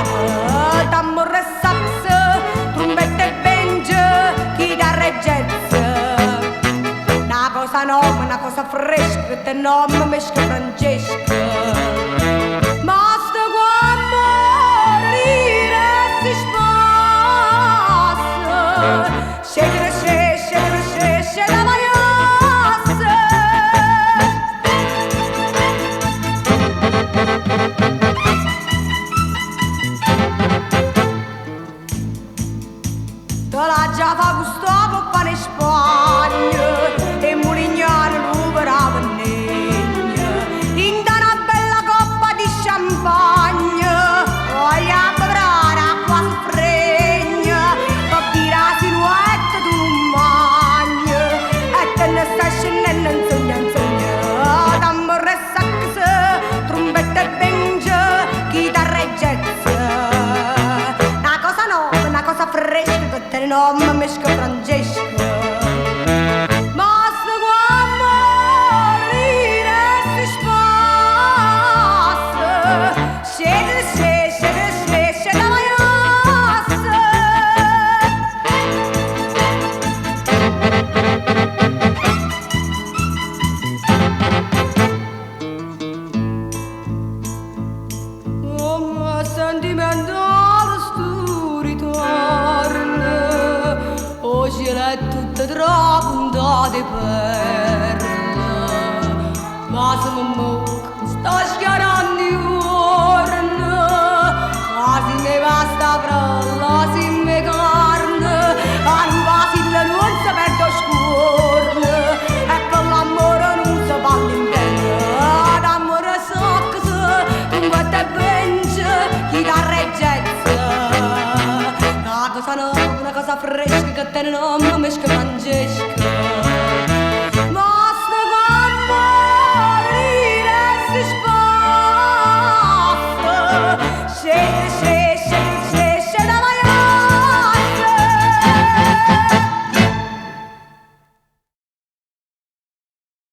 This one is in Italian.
suona, tamburo e sax, trombetta e banjo, chitarra e jazz. Una cosa nuova, una cosa fresca, te nome mesca Francesca. Ma sto qua a morire si spassa, sceglie, la maiassa. Te l'ha già fa Gustavo pane in Spagna e Mulignano lo verava in una bella coppa di champagne voglio bevrare acqua fregna per dire a sinuetta tu non mangi e te ne stai scendendo insegna tamburo e sax, trombetta e banjo, chitarra e jazz. Una cosa nuova, una cosa fresca che te nome mesca Francesca. Sentimentale sto ritorno, oggi è tutta trapuntata di perla, ma se mi muovo sto schiarando i giorni, quasi mi basta fralla, si mi carne, a un vasillo non si perde scuorno, e con l'amore non si parla in bene, d'amore sax, trombetta e banjo, chitarra e jazz. Una cosa nuova, una cosa fresca che te nome mesca Francesca.